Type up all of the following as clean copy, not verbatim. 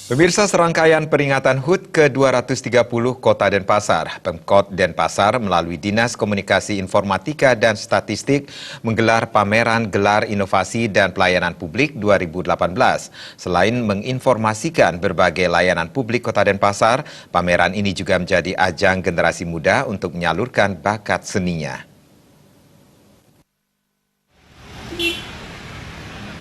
Pemirsa, serangkaian peringatan HUT ke-230 Kota Denpasar, Pemkot Denpasar melalui Dinas Komunikasi Informatika dan Statistik menggelar pameran gelar inovasi dan pelayanan publik 2018. Selain menginformasikan berbagai layanan publik Kota Denpasar, pameran ini juga menjadi ajang generasi muda untuk menyalurkan bakat seninya.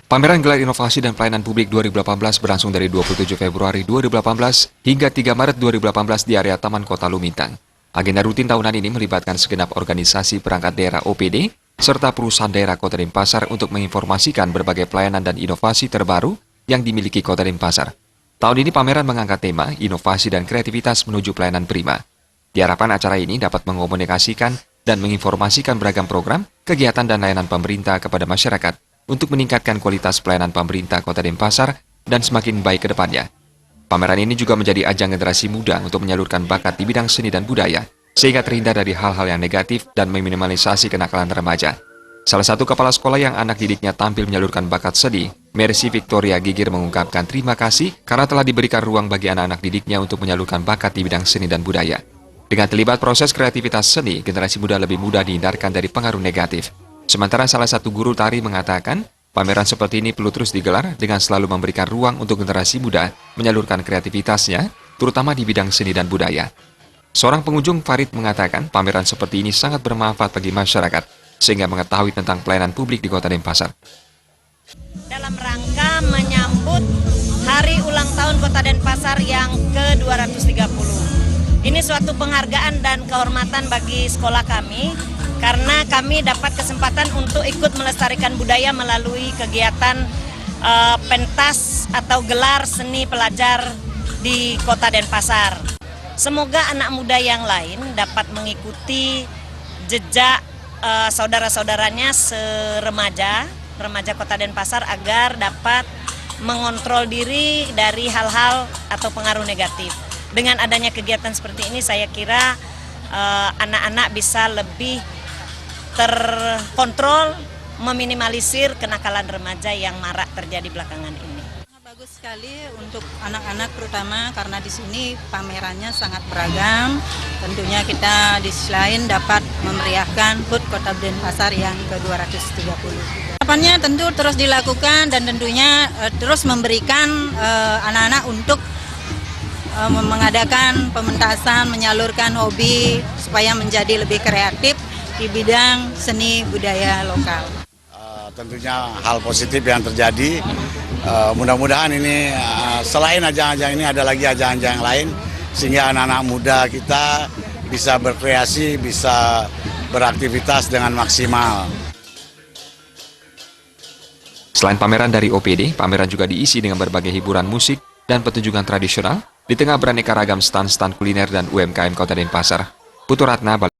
Pameran Gelar Inovasi dan Pelayanan Publik 2018 berlangsung dari 27 Februari 2018 hingga 3 Maret 2018 di area Taman Kota Lumintang. Agenda rutin tahunan ini melibatkan segenap organisasi perangkat daerah OPD serta perusahaan daerah Kota Denpasar untuk menginformasikan berbagai pelayanan dan inovasi terbaru yang dimiliki Kota Denpasar. Tahun ini pameran mengangkat tema inovasi dan kreativitas menuju pelayanan prima. Diharapkan acara ini dapat mengomunikasikan dan menginformasikan beragam program, kegiatan dan layanan pemerintah kepada masyarakat untuk meningkatkan kualitas pelayanan pemerintah Kota Denpasar dan semakin baik ke depannya. Pameran ini juga menjadi ajang generasi muda untuk menyalurkan bakat di bidang seni dan budaya, sehingga terhindar dari hal-hal yang negatif dan meminimalisasi kenakalan remaja. Salah satu kepala sekolah yang anak didiknya tampil menyalurkan bakat seni, Mercy Victoria Gigir mengungkapkan terima kasih karena telah diberikan ruang bagi anak-anak didiknya untuk menyalurkan bakat di bidang seni dan budaya. Dengan terlibat proses kreativitas seni, generasi muda lebih mudah dihindarkan dari pengaruh negatif. Sementara salah satu guru tari mengatakan, pameran seperti ini perlu terus digelar dengan selalu memberikan ruang untuk generasi muda menyalurkan kreativitasnya, terutama di bidang seni dan budaya. Seorang pengunjung, Farid, mengatakan pameran seperti ini sangat bermanfaat bagi masyarakat, sehingga mengetahui tentang pelayanan publik di Kota Denpasar. Dalam rangka menyambut Hari Ulang Tahun Kota Denpasar yang ke-230. Ini suatu penghargaan dan kehormatan bagi sekolah kami, karena kami dapat kesempatan untuk ikut melestarikan budaya melalui kegiatan pentas atau gelar seni pelajar di Kota Denpasar. Semoga anak muda yang lain dapat mengikuti jejak saudara-saudaranya remaja Kota Denpasar agar dapat mengontrol diri dari hal-hal atau pengaruh negatif. Dengan adanya kegiatan seperti ini, saya kira anak-anak bisa lebih terkontrol, meminimalisir kenakalan remaja yang marak terjadi belakangan ini. Bagus sekali untuk anak-anak terutama karena di sini pamerannya sangat beragam. Tentunya kita di sisi lain dapat memeriahkan HUT Kota Denpasar yang ke-230. Harapannya tentu terus dilakukan dan tentunya terus memberikan anak-anak untuk mengadakan pementasan, menyalurkan hobi supaya menjadi lebih kreatif di bidang seni budaya lokal. Tentunya hal positif yang terjadi, mudah-mudahan ini selain ajang-ajang ini ada lagi ajang-ajang lain sehingga anak-anak muda kita bisa berkreasi, bisa beraktivitas dengan maksimal. Selain pameran dari OPD, pameran juga diisi dengan berbagai hiburan musik dan pertunjukan tradisional di tengah beraneka ragam stand-stand kuliner dan UMKM Kota Denpasar. Putu Ratna,